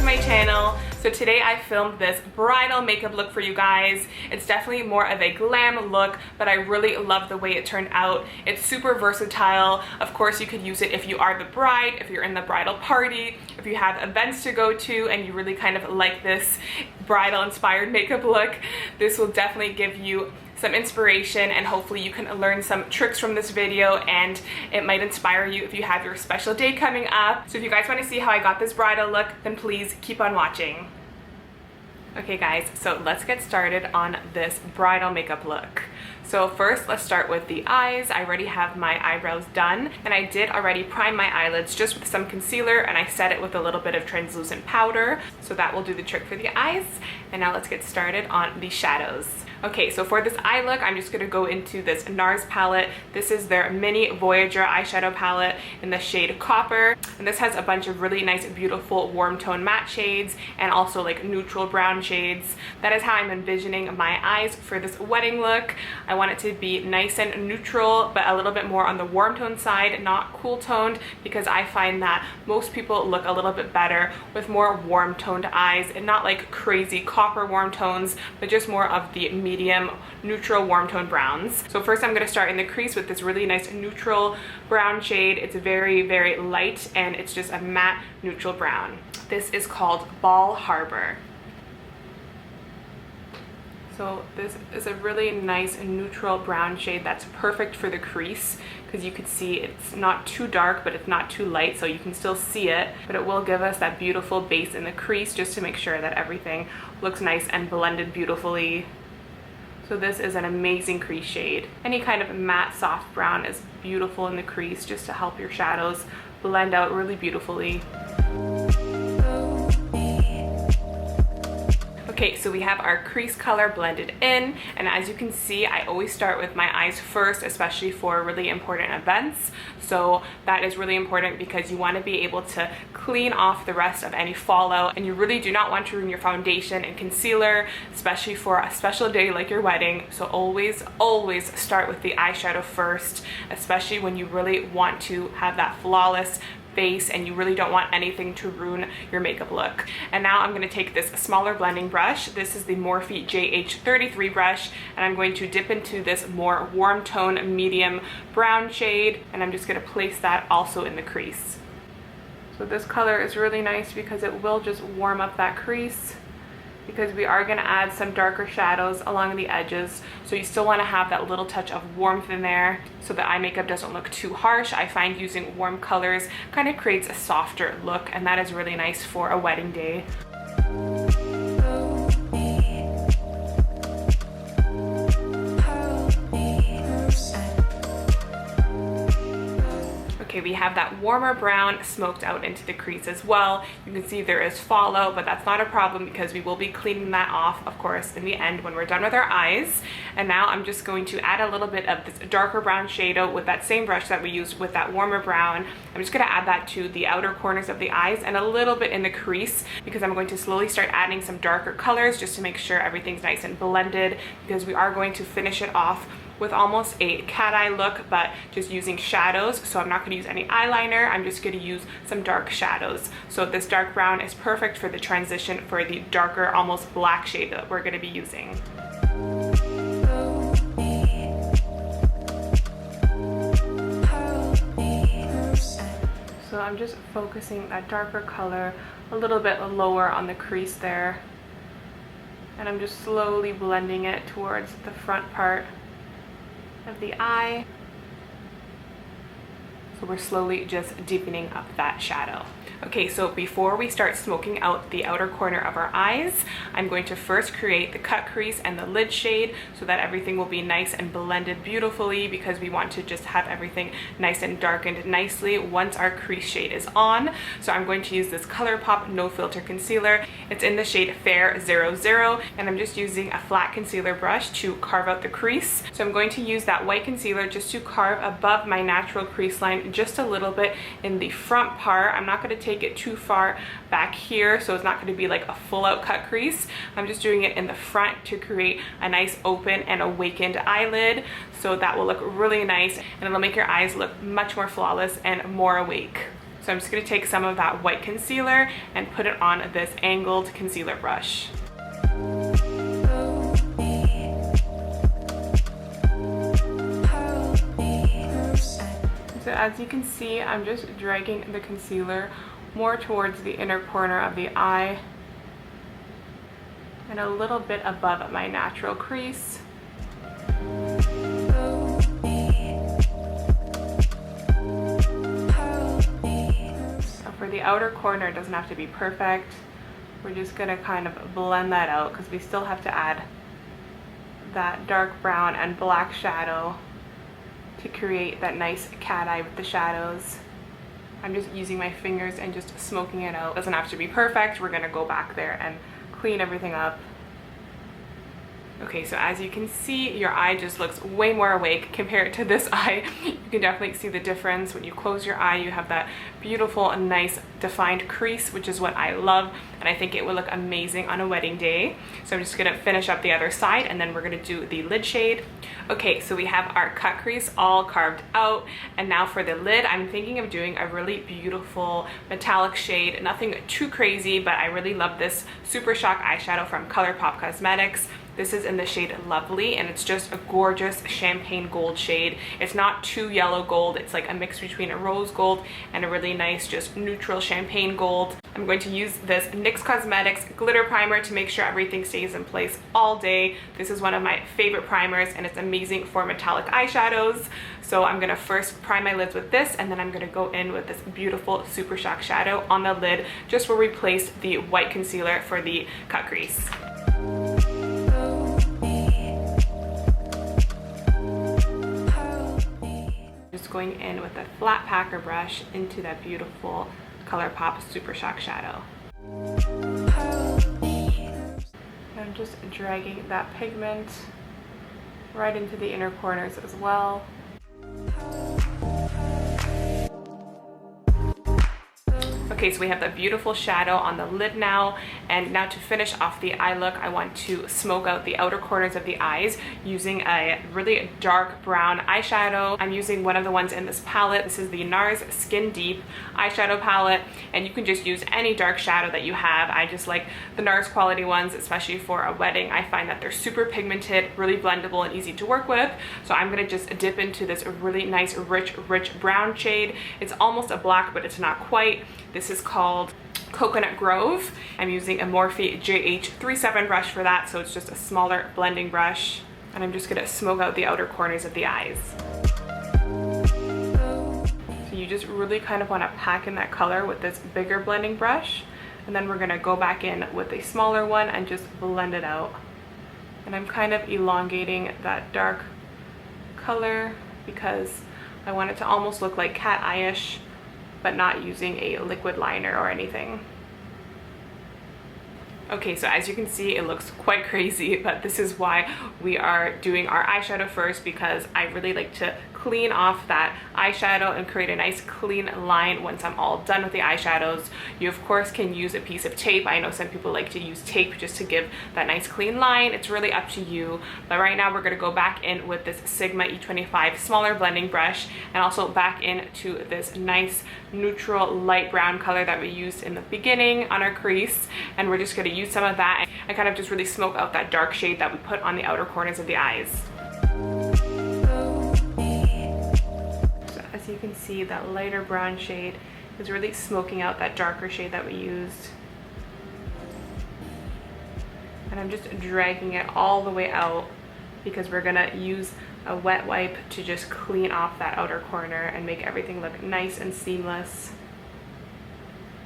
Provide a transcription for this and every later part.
My channel. So today I filmed this bridal makeup look for you guys. It's definitely more of a glam look, but I really love the way it turned out. It's super versatile. Of course, you could use it if you are the bride, if you're in the bridal party, if you have events to go to and you really kind of like this bridal inspired makeup look. This will definitely give you some inspiration, and hopefully you can learn some tricks from this video, and it might inspire you if you have your special day coming up. So if you guys want to see how I got this bridal look, then please keep on watching. Okay guys, so let's get started on this bridal makeup look. So first, let's start with the eyes. I already have my eyebrows done, and I did already prime my eyelids just with some concealer, and I set it with a little bit of translucent powder. So that will do the trick for the eyes. And now let's get started on the shadows. Okay, so for this eye look, I'm just gonna go into this NARS palette. This is their mini Voyageur eyeshadow palette in the shade Copper. And this has a bunch of really nice, beautiful warm tone matte shades and also like neutral brown shades. That is how I'm envisioning my eyes for this wedding look. I want it to be nice and neutral, but a little bit more on the warm tone side, not cool toned, because I find that most people look a little bit better with more warm toned eyes, and not like crazy copper warm tones, but just more of the medium neutral warm tone browns. So first I'm going to start in the crease with this really nice neutral brown shade. It's very, very light, and it's just a matte neutral brown. This is called Ball Harbor. So this is a really nice neutral brown shade that's perfect for the crease, because you can see it's not too dark, but it's not too light, so you can still see it, but it will give us that beautiful base in the crease just to make sure that everything looks nice and blended beautifully. So this is an amazing crease shade. Any kind of matte soft brown is beautiful in the crease, just to help your shadows blend out really beautifully. Okay, so we have our crease color blended in, and as you can see, I always start with my eyes first, especially for really important events. So that is really important because you want to be able to clean off the rest of any fallout, and you really do not want to ruin your foundation and concealer, especially for a special day like your wedding. So always start with the eyeshadow first, especially when you really want to have that flawless face and you really don't want anything to ruin your makeup look. And now I'm going to take this smaller blending brush. This is the Morphe JH33 brush, and I'm going to dip into this more warm tone medium brown shade, and I'm just going to place that also in the crease. So this color is really nice because it will just warm up that crease, because we are going to add some darker shadows along the edges, so you still want to have that little touch of warmth in there so the eye makeup doesn't look too harsh. I find using warm colors kind of creates a softer look, and that is really nice for a wedding day. Okay, we have that warmer brown smoked out into the crease as well. You can see there is fallout, but that's not a problem because we will be cleaning that off, of course, in the end when we're done with our eyes. And now I'm just going to add a little bit of this darker brown shadow with that same brush that we used with that warmer brown. I'm just going to add that to the outer corners of the eyes and a little bit in the crease, because I'm going to slowly start adding some darker colors just to make sure everything's nice and blended, because we are going to finish it off with almost a cat eye look, but just using shadows. So I'm not going to use any eyeliner, I'm just going to use some dark shadows. So this dark brown is perfect for the transition for the darker, almost black shade that we're going to be using. So I'm just focusing that darker color a little bit lower on the crease there, and I'm just slowly blending it towards the front part of the eye. So we're slowly just deepening up that shadow. Okay, so before we start smoking out the outer corner of our eyes, I'm going to first create the cut crease and the lid shade so that everything will be nice and blended beautifully, because we want to just have everything nice and darkened nicely once our crease shade is on. So I'm going to use this ColourPop No Filter Concealer. It's in the shade Fair 00, and I'm just using a flat concealer brush to carve out the crease. So I'm going to use that white concealer just to carve above my natural crease line just a little bit in the front part. I'm not going to take it too far back here, so it's not going to be like a full out cut crease. I'm just doing it in the front to create a nice open and awakened eyelid, so that will look really nice and it'll make your eyes look much more flawless and more awake. So I'm just going to take some of that white concealer and put it on this angled concealer brush. So as you can see, I'm just dragging the concealer more towards the inner corner of the eye and a little bit above my natural crease. So for the outer corner, it doesn't have to be perfect. We're just gonna kind of blend that out because we still have to add that dark brown and black shadow to create that nice cat eye with the shadows. I'm just using my fingers and just smoking it out. It doesn't have to be perfect. We're gonna go back there and clean everything up. Okay, so as you can see, your eye just looks way more awake compared to this eye. You can definitely see the difference. When you close your eye, you have that beautiful and nice defined crease, which is what I love, and I think it will look amazing on a wedding day. So I'm just gonna finish up the other side and then we're gonna do the lid shade. Okay, so we have our cut crease all carved out, and now for the lid, I'm thinking of doing a really beautiful metallic shade. Nothing too crazy, but I really love this Super Shock eyeshadow from ColourPop Cosmetics. This is in the shade Lovely, and it's just a gorgeous champagne gold shade. It's not too yellow gold. It's like a mix between a rose gold and a really nice, just neutral champagne gold. I'm going to use this NYX Cosmetics glitter primer to make sure everything stays in place all day. This is one of my favorite primers, and it's amazing for metallic eyeshadows. So I'm gonna first prime my lids with this, and then I'm gonna go in with this beautiful Super Shock shadow on the lid, just where we placed the white concealer for the cut crease. Just going in with a flat packer brush into that beautiful ColourPop Super Shock shadow. I'm just dragging that pigment right into the inner corners as well. Okay, so we have that beautiful shadow on the lid now, and now to finish off the eye look, I want to smoke out the outer corners of the eyes using a really dark brown eyeshadow. I'm using one of the ones in this palette. This is the NARS Skin Deep eyeshadow palette, and you can just use any dark shadow that you have. I just like the NARS quality ones, especially for a wedding. I find that they're super pigmented, really blendable, and easy to work with. So I'm gonna just dip into this really nice, rich brown shade. It's almost a black, but it's not quite. This is called Coconut Grove. I'm using a Morphe JH37 brush for that, so it's just a smaller blending brush. And I'm just gonna smoke out the outer corners of the eyes. So you just really kind of wanna pack in that color with this bigger blending brush. And then we're gonna go back in with a smaller one and just blend it out. And I'm kind of elongating that dark color because I want it to almost look like cat eye-ish, but not using a liquid liner or anything. Okay, so as you can see, it looks quite crazy, but this is why we are doing our eyeshadow first, because I really like to clean off that eyeshadow and create a nice clean line once I'm all done with the eyeshadows. You of course can use a piece of tape. I know some people like to use tape just to give that nice clean line. It's really up to you. But right now we're gonna go back in with this Sigma E25 smaller blending brush, and also back into this nice neutral light brown color that we used in the beginning on our crease. And we're just gonna use some of that and kind of just really smoke out that dark shade that we put on the outer corners of the eyes. So you can see that lighter brown shade is really smoking out that darker shade that we used. And I'm just dragging it all the way out because we're gonna use a wet wipe to just clean off that outer corner and make everything look nice and seamless.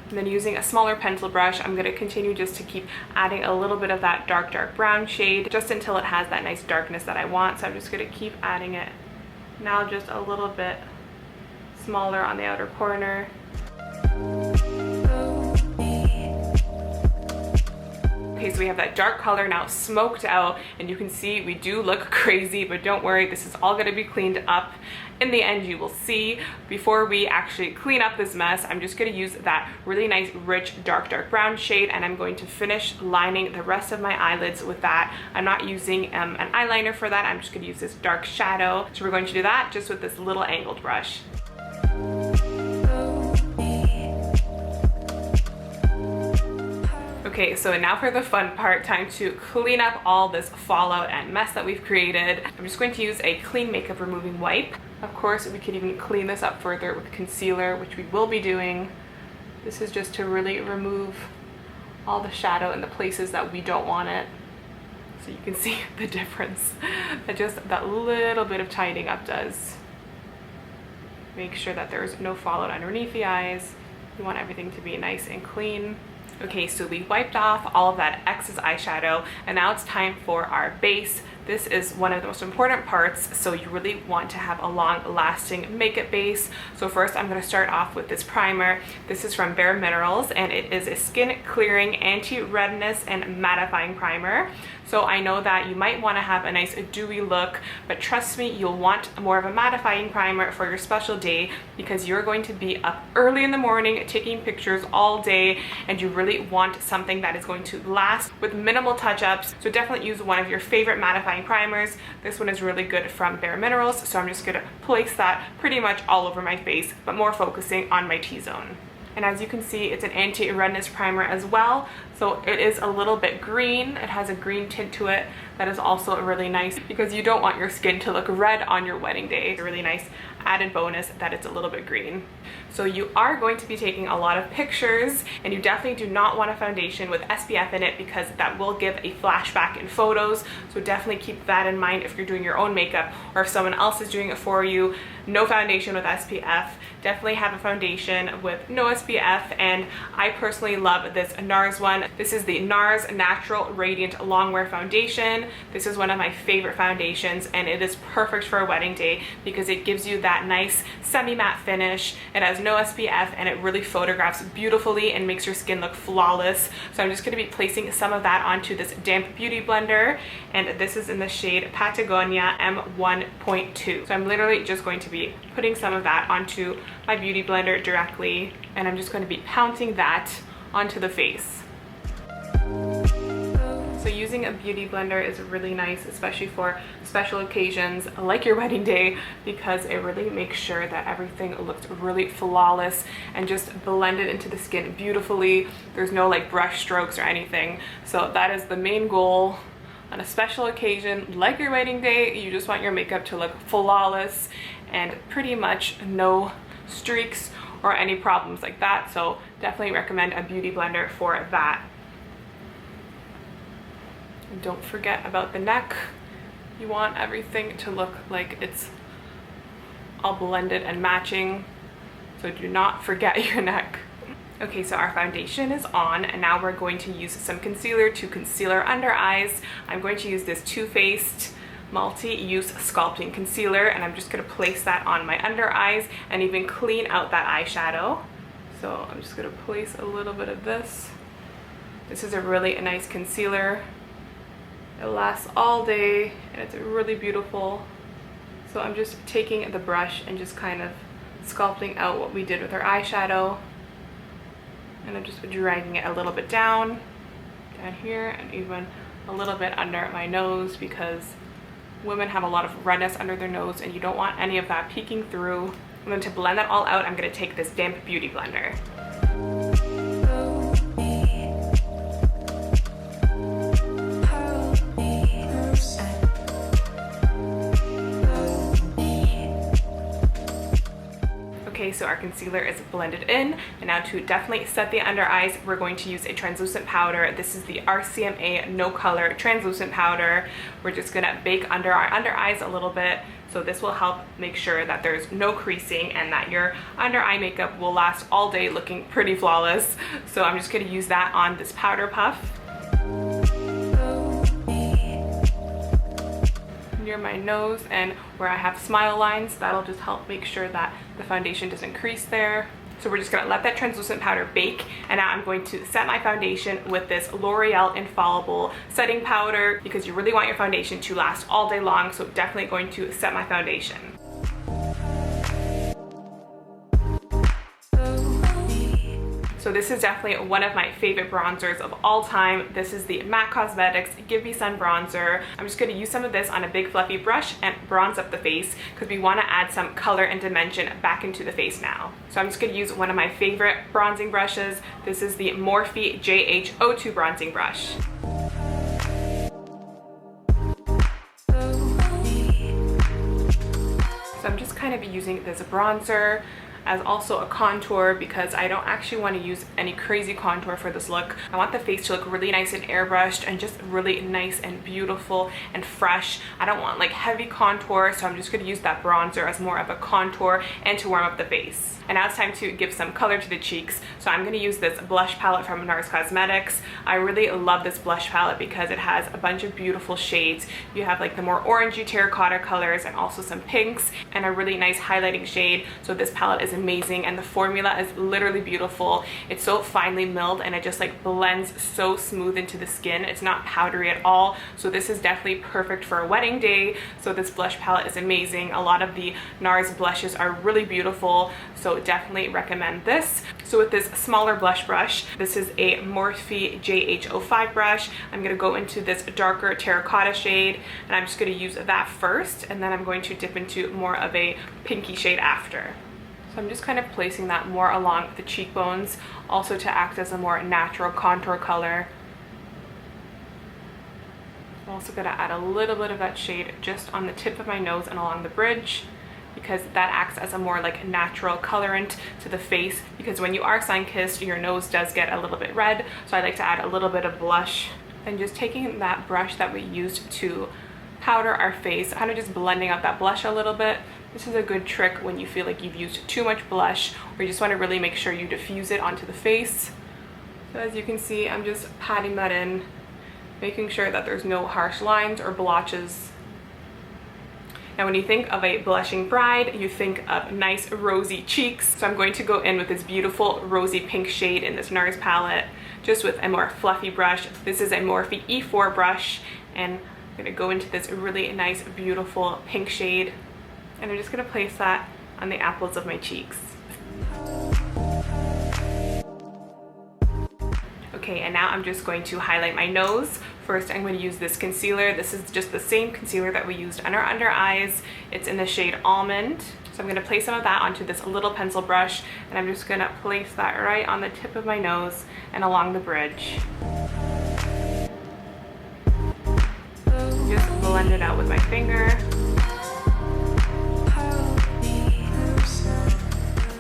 And then using a smaller pencil brush, I'm going to continue just to keep adding a little bit of that dark brown shade just until it has that nice darkness that I want. So I'm just going to keep adding it now, just a little bit smaller on the outer corner. Okay, so we have that dark color now smoked out, and you can see we do look crazy, but don't worry, this is all going to be cleaned up. In the end, you will see. Before we actually clean up this mess, I'm just going to use that really nice rich dark brown shade, and I'm going to finish lining the rest of my eyelids with that. I'm not using an eyeliner for that. I'm just going to use this dark shadow. So we're going to do that just with this little angled brush. Okay, so now for the fun part, time to clean up all this fallout and mess that we've created. I'm just going to use a clean makeup removing wipe. Of course, we could even clean this up further with concealer, which we will be doing. This is just to really remove all the shadow in the places that we don't want it. So you can see the difference that just that little bit of tidying up does. Make sure that there's no fallout underneath the eyes. You want everything to be nice and clean. Okay, so we wiped off all of that excess eyeshadow, and now it's time for our base. This is one of the most important parts, so you really want to have a long-lasting makeup base. So first I'm going to start off with this primer. This is from Bare Minerals, and it is a skin clearing, anti-redness, and mattifying primer. So I know that you might want to have a nice dewy look, but trust me, you'll want more of a mattifying primer for your special day, because you're going to be up early in the morning taking pictures all day, and you really want something that is going to last with minimal touch-ups. So definitely use one of your favorite mattifying primers. This one is really good from Bare Minerals, so I'm just going to place that pretty much all over my face, but more focusing on my T-zone. And as you can see, it's an anti-redness primer as well. So it is a little bit green. It has a green tint to it that is also really nice, because you don't want your skin to look red on your wedding day. A really nice added bonus that it's a little bit green. So you are going to be taking a lot of pictures, and you definitely do not want a foundation with SPF in it, because that will give a flashback in photos. So definitely keep that in mind if you're doing your own makeup, or if someone else is doing it for you. No foundation with SPF. Definitely have a foundation with no SPF, and I personally love this NARS one. This is the NARS Natural Radiant Longwear Foundation. This is one of my favorite foundations, and it is perfect for a wedding day because it gives you that nice semi-matte finish. It has no SPF, and it really photographs beautifully and makes your skin look flawless. So I'm just going to be placing some of that onto this damp beauty blender, and this is in the shade Patagonia M1.2. So I'm literally just going to be putting some of that onto my beauty blender directly, and I'm just going to be pounding that onto the face. So using a beauty blender is really nice, especially for special occasions like your wedding day, because it really makes sure that everything looks really flawless and just blended into the skin beautifully. There's no like brush strokes or anything. So that is the main goal on a special occasion like your wedding day. You just want your makeup to look flawless and pretty much no streaks or any problems like that. So definitely recommend a beauty blender for that. And don't forget about the neck. You want everything to look like it's all blended and matching, so do not forget your neck. Okay, so our foundation is on, and now we're going to use some concealer to conceal our under eyes. I'm going to use this Too Faced multi-use sculpting concealer, and I'm just going to place that on my under eyes and even clean out that eyeshadow. So I'm just going to place a little bit of this. This is a really nice concealer. It lasts all day, and it's really beautiful. So I'm just taking the brush and just kind of sculpting out what we did with our eyeshadow, and I'm just dragging it a little bit down here, and even a little bit under my nose, because women have a lot of redness under their nose, and you don't want any of that peeking through. And then to blend that all out, I'm going to take this damp beauty blender. Okay, Okay, so our concealer is blended in, and now to definitely set the under eyes, we're going to use a translucent powder. This is the RCMA No Color Translucent Powder. We're just gonna bake under our under eyes a little bit. So this will help make sure that there's no creasing and that your under eye makeup will last all day looking pretty flawless. So I'm just gonna use that on this powder puff. Near my nose and where I have smile lines, that'll just help make sure that the foundation doesn't crease there. So we're just gonna let that translucent powder bake, and now I'm going to set my foundation with this L'Oreal Infallible setting powder because you really want your foundation to last all day long, so definitely going to set my foundation. So this is definitely one of my favorite bronzers of all time. This is the MAC Cosmetics Give Me Sun Bronzer. I'm just going to use some of this on a big fluffy brush and bronze up the face because we want to add some color and dimension back into the face now. So I'm just going to use one of my favorite bronzing brushes. This is the Morphe JH02 bronzing brush. So I'm just kind of using this bronzer as also a contour because I don't actually want to use any crazy contour for this look. I want the face to look really nice and airbrushed and just really nice and beautiful and fresh. I don't want like heavy contour, so I'm just going to use that bronzer as more of a contour and to warm up the face. And now it's time to give some color to the cheeks. So I'm going to use this blush palette from NARS Cosmetics. I really love this blush palette because it has a bunch of beautiful shades. You have like the more orangey terracotta colors and also some pinks and a really nice highlighting shade. So this palette is amazing and the formula is literally beautiful. It's so finely milled and it just like blends so smooth into the skin. It's not powdery at all. So this is definitely perfect for a wedding day. So this blush palette is amazing. A lot of the NARS blushes are really beautiful. So definitely recommend this. So with this smaller blush brush, this is a Morphe JH05 brush. I'm going to go into this darker terracotta shade and I'm just going to use that first and then I'm going to dip into more of a pinky shade after. So I'm just kind of placing that more along the cheekbones, also to act as a more natural contour color. I'm also going to add a little bit of that shade just on the tip of my nose and along the bridge, because that acts as a more like natural colorant to the face, because when you are sun-kissed your nose does get a little bit red, so I like to add a little bit of blush. And just taking that brush that we used to powder our face, kind of just blending out that blush a little bit. This is a good trick when you feel like you've used too much blush or you just want to really make sure you diffuse it onto the face. So as you can see, I'm just patting that in, making sure that there's no harsh lines or blotches. Now when you think of a blushing bride, you think of nice rosy cheeks. So I'm going to go in with this beautiful rosy pink shade in this NARS palette, just with a more fluffy brush. This is a Morphe E4 brush, and I'm gonna go into this really nice, beautiful pink shade. And I'm just gonna place that on the apples of my cheeks. Okay, and now I'm just going to highlight my nose. First, I'm going to use this concealer. This is just the same concealer that we used on our under eyes. It's in the shade Almond. So I'm going to place some of that onto this little pencil brush, and I'm just going to place that right on the tip of my nose and along the bridge. Just blend it out with my finger.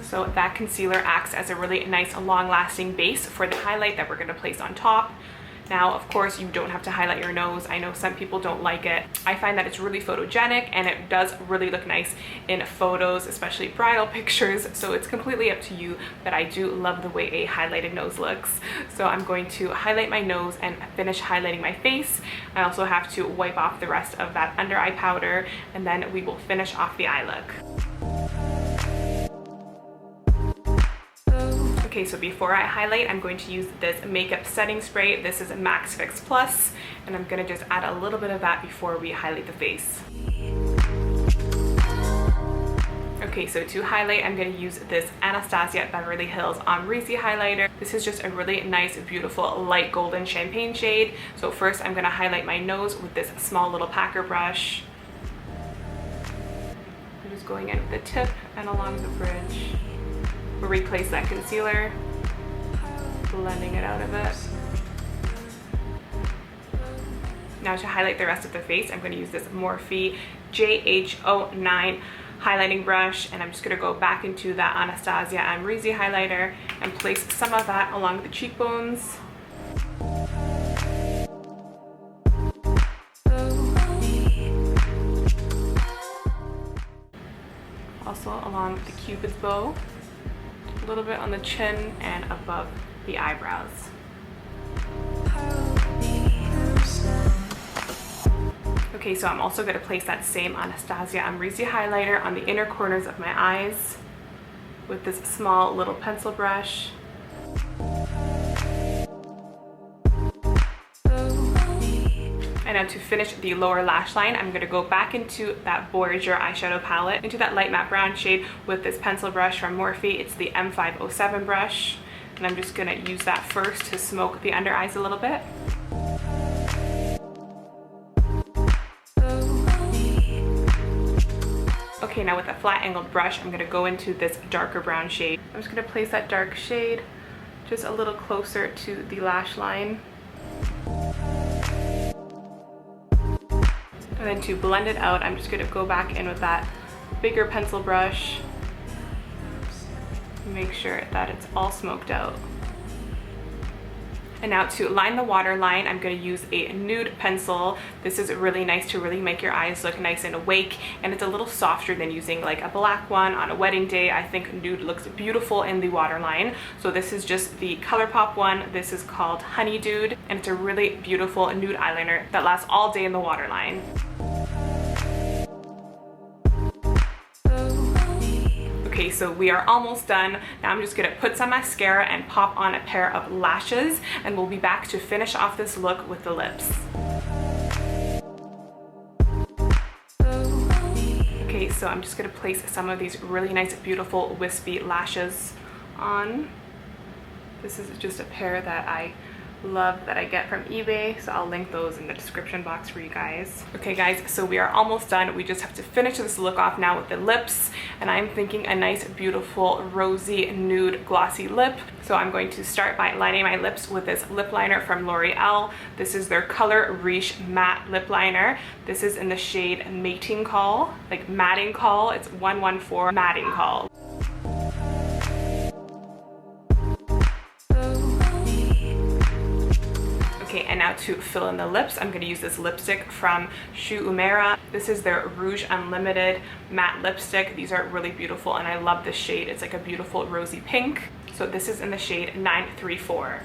So that concealer acts as a really nice long-lasting base for the highlight that we're going to place on top. Now, of course, you don't have to highlight your nose. I know some people don't like it. I find that it's really photogenic and it does really look nice in photos, especially bridal pictures. So it's completely up to you, but I do love the way a highlighted nose looks. So I'm going to highlight my nose and finish highlighting my face. I also have to wipe off the rest of that under eye powder, and then we will finish off the eye look. Okay, so before I highlight, I'm going to use this makeup setting spray. This is a Max Fix Plus, and I'm gonna just add a little bit of that before we highlight the face. Okay, so to highlight, I'm gonna use this Anastasia Beverly Hills Amrezy highlighter. This is just a really nice, beautiful, light golden champagne shade. So first, I'm gonna highlight my nose with this small little packer brush. I'm just going in with the tip and along the bridge. We'll replace that concealer, blending it out of it. Now to highlight the rest of the face, I'm going to use this Morphe JH09 highlighting brush, and I'm just going to go back into that Anastasia Amrezy highlighter and place some of that along the cheekbones. Also along the Cupid's bow, a little bit on the chin and above the eyebrows. Okay, so I'm also going to place that same Anastasia Amrezy highlighter on the inner corners of my eyes with this small little pencil brush. And now to finish the lower lash line, I'm going to go back into that Voyageur eyeshadow palette, into that light matte brown shade with this pencil brush from Morphe. It's the M507 brush. And I'm just going to use that first to smoke the under eyes a little bit. Okay, now with a flat angled brush, I'm going to go into this darker brown shade. I'm just going to place that dark shade just a little closer to the lash line. And then to blend it out, I'm just going to go back in with that bigger pencil brush. Make sure that it's all smoked out. And now to line the waterline, I'm going to use a nude pencil. This is really nice to really make your eyes look nice and awake, and it's a little softer than using like a black one on a wedding day. I think nude looks beautiful in the waterline. So this is just the ColourPop one. This is called Honeydude, and it's a really beautiful nude eyeliner that lasts all day in the waterline. Okay, so we are almost done. Now I'm just gonna put some mascara and pop on a pair of lashes, and we'll be back to finish off this look with the lips. Okay, so I'm just gonna place some of these really nice, beautiful, wispy lashes on. This is just a pair that I love that I get from eBay, so I'll link those in the description box for you guys. Okay guys, so we are almost done. We just have to finish this look off now with the lips, and I'm thinking a nice, beautiful, rosy, nude, glossy lip. So I'm going to start by lining my lips with this lip liner from L'Oreal. This is their Color Riche Matte Lip Liner. This is in the shade Mating Call, like Matting Call. It's 114 Matting Call. Okay, and now to fill in the lips, I'm going to use this lipstick from Shu Uemura. This is their Rouge Unlimited matte lipstick. These are really beautiful, and I love this shade. It's like a beautiful rosy pink. So this is in the shade 934.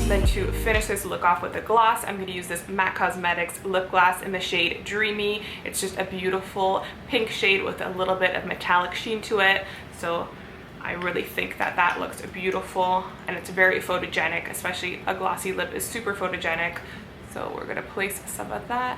Then to finish this look off with a gloss, I'm going to use this MAC Cosmetics lip gloss in the shade Dreamy. It's just a beautiful pink shade with a little bit of metallic sheen to it. So I really think that that looks beautiful, and it's very photogenic, especially a glossy lip is super photogenic. So we're gonna place some of that.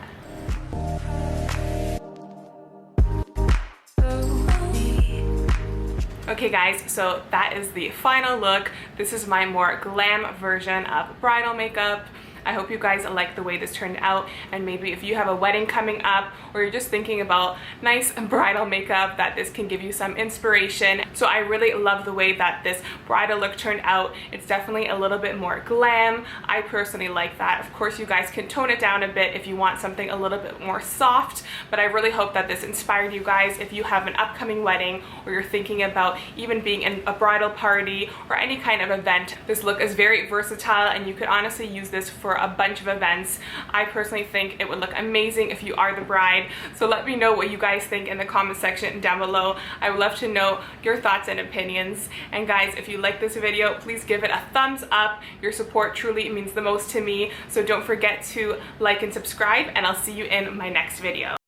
Okay guys, so that is the final look. This is my more glam version of bridal makeup. I hope you guys like the way this turned out, and maybe if you have a wedding coming up or you're just thinking about nice bridal makeup, that this can give you some inspiration. So I really love the way that this bridal look turned out. It's definitely a little bit more glam. I personally like that. Of course, you guys can tone it down a bit if you want something a little bit more soft, but I really hope that this inspired you guys if you have an upcoming wedding or you're thinking about even being in a bridal party or any kind of event. This look is very versatile, and you could honestly use this for a bunch of events. I personally think it would look amazing if you are the bride. So let me know what you guys think in the comment section down below. I would love to know your thoughts and opinions. And guys, if you like this video, please give it a thumbs up. Your support truly means the most to me. So don't forget to like and subscribe, and I'll see you in my next video.